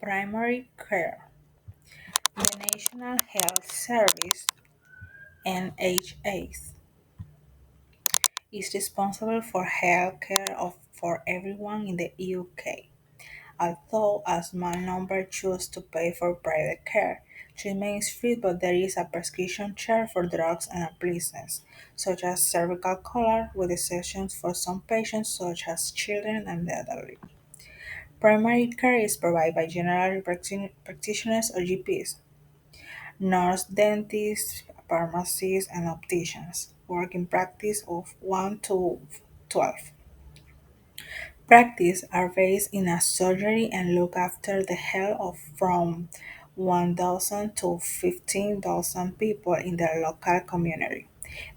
Primary care. The National Health Service (NHS) is responsible for health care for everyone in the UK. Although a small number choose to pay for private care, treatment is free, but there is a prescription charge for drugs and appliances, such as cervical collar, with exceptions for some patients, such as children and the elderly. Primary care is provided by general practitioners or GPs, nurse, dentists, pharmacists, and opticians. Work in practice of 1 to 12. Practice are based in a surgery and look after the health of from 1,000 to 15,000 people in their local community.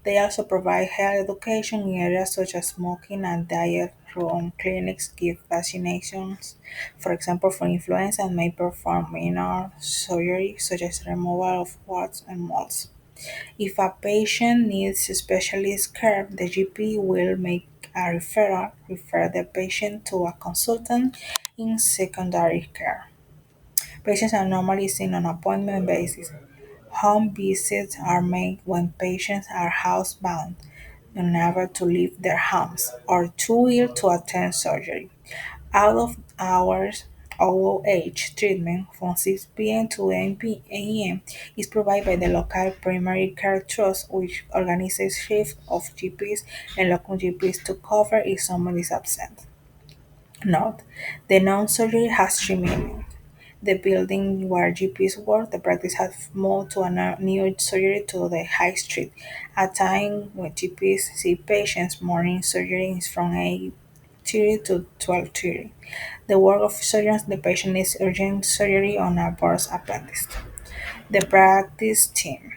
They also provide health education in areas such as smoking and diet. Run clinics give vaccinations, for example, for influenza, and may perform minor surgery such as removal of warts and moles. If a patient needs specialist care, the GP will make a referral, refer the patient to a consultant in secondary care. Patients are normally seen on appointment basis. Home visits are made when patients are housebound, unable to leave their homes, or too ill to attend surgery. Out of hours OOH treatment from 6 p.m. to 8 a.m. is provided by the local primary care trust, which organizes shifts of GPs and local GPs to cover if someone is absent. Note: the non-surgery has 3 meanings. The building where GPs work, the practice has moved to a new surgery to the High Street, a time when GPs see patients. Morning surgery is from 8:30 to 12:30. The work of surgeons, the patient needs urgent surgery on a burst appendix. The practice team.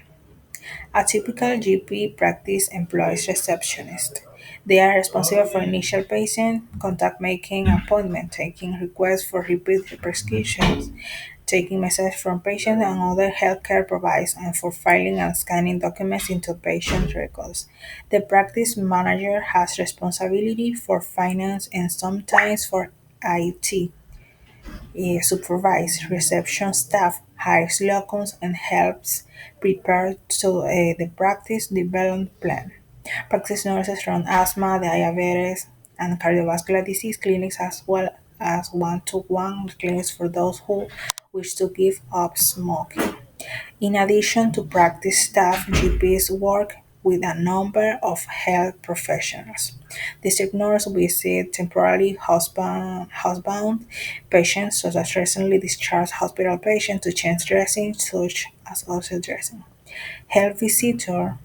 A typical GP practice employs receptionists. They are responsible for initial patient contact, making appointment, taking requests for repeat prescriptions, taking messages from patients and other healthcare providers, and for filing and scanning documents into patient records. The practice manager has responsibility for finance and sometimes for IT. Supervise reception staff, hires locums, and helps prepare the practice development plan. Practice nurses run asthma, diabetes, and cardiovascular disease clinics, as well as one-to-one clinics for those who wish to give up smoking. In addition to practice staff, GPs work with a number of health professionals. District nurses visit temporarily housebound patients, such as recently discharged hospital patients, to change dressing, such as also dressing. Health visitor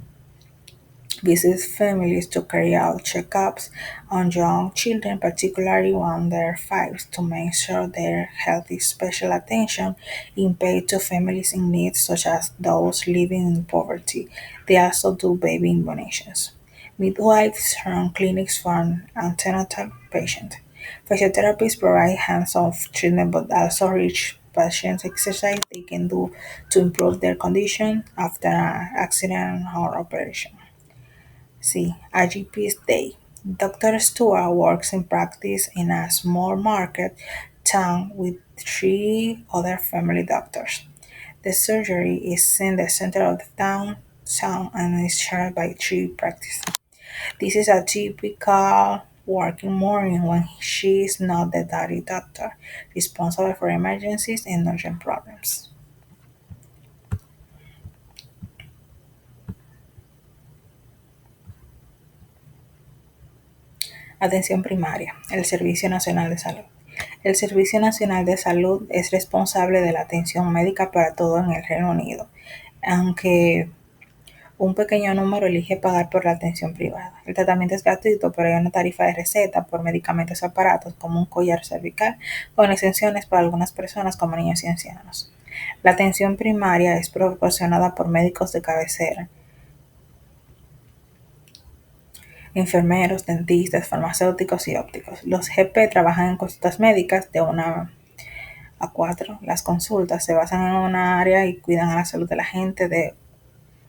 visits families to carry out checkups on young children, particularly under 5, to make sure their health is special attention is paid to families in need, such as those living in poverty. They also do baby donations. Midwives run clinics for antenatal patients. Physiotherapists provide hands-on treatment but also reach patients exercise they can do to improve their condition after an accident or operation. See, IGP's Day. Dr. Stewart works in practice in a small market town with 3 other family doctors. The surgery is in the center of the town and is shared by 3 practices. This is a typical working morning when she is not the daddy doctor, responsible for emergencies and urgent problems. Atención primaria. El Servicio Nacional de Salud. El Servicio Nacional de Salud es responsable de la atención médica para todo en el Reino Unido, aunque un pequeño número elige pagar por la atención privada. El tratamiento es gratuito, pero hay una tarifa de receta por medicamentos y aparatos, como un collar cervical, con exenciones para algunas personas como niños y ancianos. La atención primaria es proporcionada por médicos de cabecera, enfermeros, dentistas, farmacéuticos y ópticos. Los GP trabajan en consultas médicas de 1 a 4. Las consultas se basan en una área y cuidan a la salud de la gente de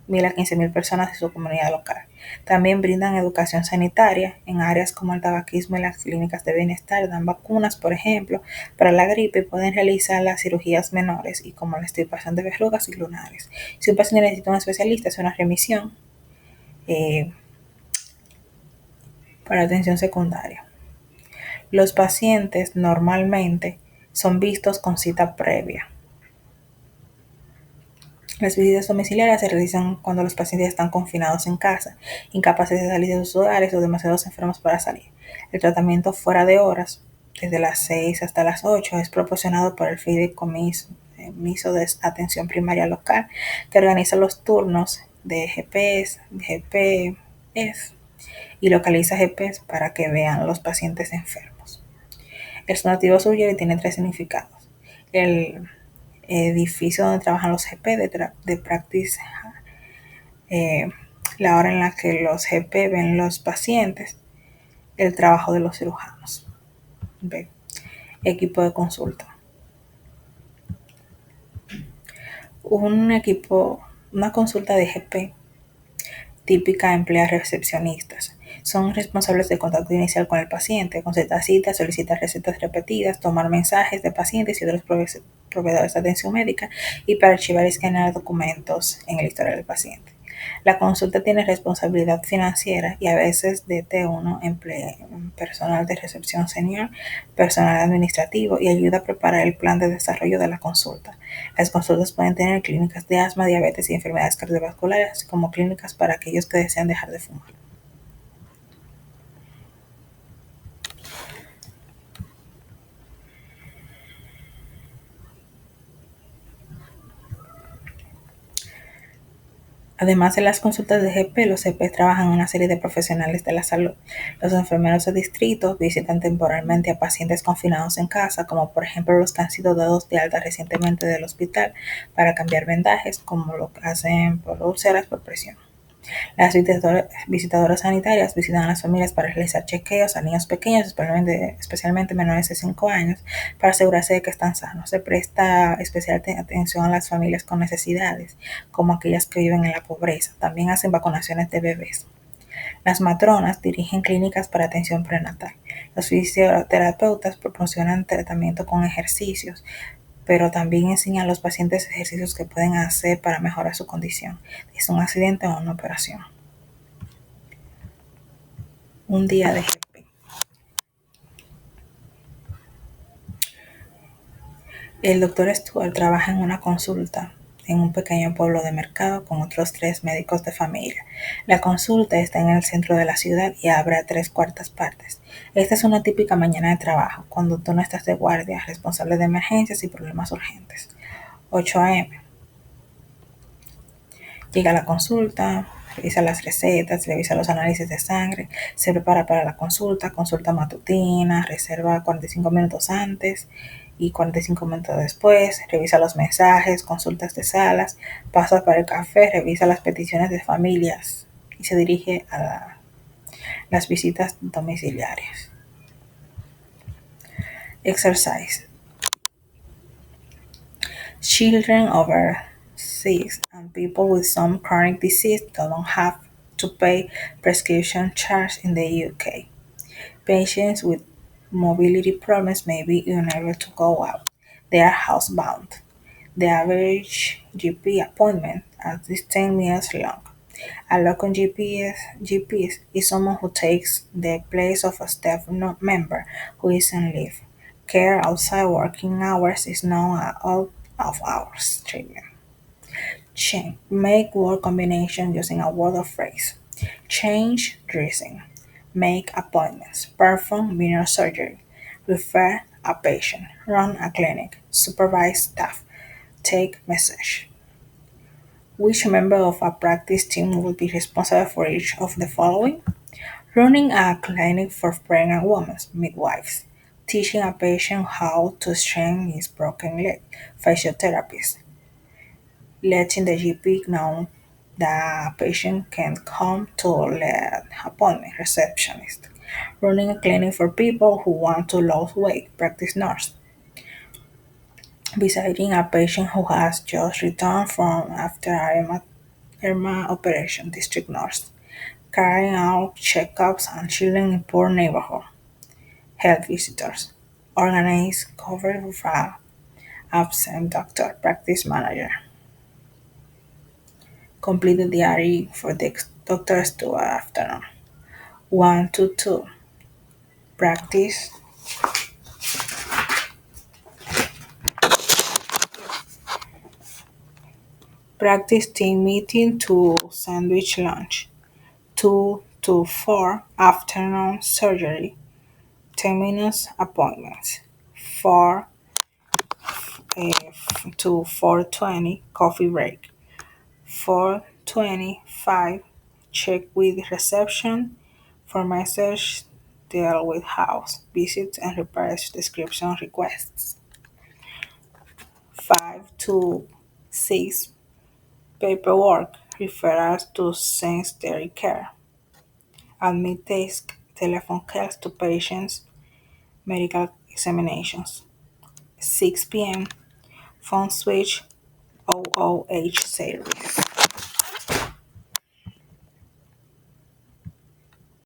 1000 a 15.000 personas de su comunidad local. También brindan educación sanitaria en áreas como el tabaquismo y las clínicas de bienestar. Dan vacunas, por ejemplo, para la gripe y pueden realizar las cirugías menores y como la extirpación de verrugas y lunares. Si un paciente necesita un especialista, es una remisión eh, para atención secundaria. Los pacientes normalmente son vistos con cita previa. Las visitas domiciliarias se realizan cuando los pacientes están confinados en casa, incapaces de salir de sus hogares o demasiado enfermos para salir. El tratamiento fuera de horas, desde las 6 hasta las 8, es proporcionado por el Fideicomiso de Atención Primaria Local, que organiza los turnos de GPS y localiza GPS para que vean los pacientes enfermos. El sonativo sugiere tiene tres significados. El edificio donde trabajan los GP de Practice, eh, la hora en la que los GP ven los pacientes, el trabajo de los cirujanos. B. Equipo de consulta. Una consulta de GP típica emplea recepcionistas. Son responsables del contacto inicial con el paciente, concertar citas, solicitar recetas repetidas, tomar mensajes de pacientes y otros proveedores de atención médica y para archivar y escanear documentos en el historial del paciente. La consulta tiene responsabilidad financiera y a veces DT1 emplea personal de recepción senior, personal administrativo y ayuda a preparar el plan de desarrollo de la consulta. Las consultas pueden tener clínicas de asma, diabetes y enfermedades cardiovasculares, así como clínicas para aquellos que desean dejar de fumar. Además de las consultas de GP, los CP trabajan en una serie de profesionales de la salud. Los enfermeros de distrito visitan temporalmente a pacientes confinados en casa, como por ejemplo los que han sido dados de alta recientemente del hospital para cambiar vendajes, como lo hacen por úlceras por presión. Las visitadoras sanitarias visitan a las familias para realizar chequeos a niños pequeños, especialmente menores de 5 años, para asegurarse de que están sanos. Se presta especial atención a las familias con necesidades, como aquellas que viven en la pobreza. También hacen vacunaciones de bebés. Las matronas dirigen clínicas para atención prenatal. Los fisioterapeutas proporcionan tratamiento con ejercicios, pero también enseñan a los pacientes ejercicios que pueden hacer para mejorar su condición, si es un accidente o una operación. Un día de GP. El doctor Stuart trabaja en una consulta en un pequeño pueblo de Mercado con otros 3 médicos de familia. La consulta está en el centro de la ciudad y abre a 3/4 partes. Esta es una típica mañana de trabajo, cuando tú no estás de guardia, responsable de emergencias y problemas urgentes. 8 a.m. Llega a la consulta, revisa las recetas, revisa los análisis de sangre, se prepara para la consulta, consulta matutina, reserva 45 minutos antes y 45 minutos después, revisa los mensajes, consultas de salas, pasa para el café, revisa las peticiones de familias y se dirige a las visitas domiciliarias. Exercise. Children over 6 and people with some chronic disease don't have to pay prescription charges in the UK. Patients with mobility problems may be unable to go out. They are housebound. The average GP appointment is 10 minutes long. A locum GP is someone who takes the place of a staff member who is on leave. Care outside working hours is known as out-of-hours treatment. Change. Make word combination using a word or phrase. Change dressing. Make appointments. Perform minor surgery. Refer a patient. Run a clinic. Supervise staff. Take message. Which member of a practice team will be responsible for each of the following? Running a clinic for pregnant women, midwives. Teaching a patient how to straighten his broken leg, physiotherapist. Letting the GP know the patient can come to the appointment, receptionist. Running a clinic for people who want to lose weight, practice nurse. Visiting a patient who has just returned from after Irma Operation District Nurse, carrying out checkups on children in poor neighborhood. Health visitors, organize cover for absent doctor, practice manager. Complete the diary for the doctors to afternoon. 1 to 2. Practice Practice team meeting to sandwich lunch. 2 to 4 afternoon surgery. 10 minutes appointments. 4 to 4:20 coffee break. 4:25 check with reception for message deal with house visits and repairs description requests. 5 to 6 paperwork referrals to sanitary care. Admit desk telephone calls to patients, medical examinations. 6 p.m. phone switch OOH service.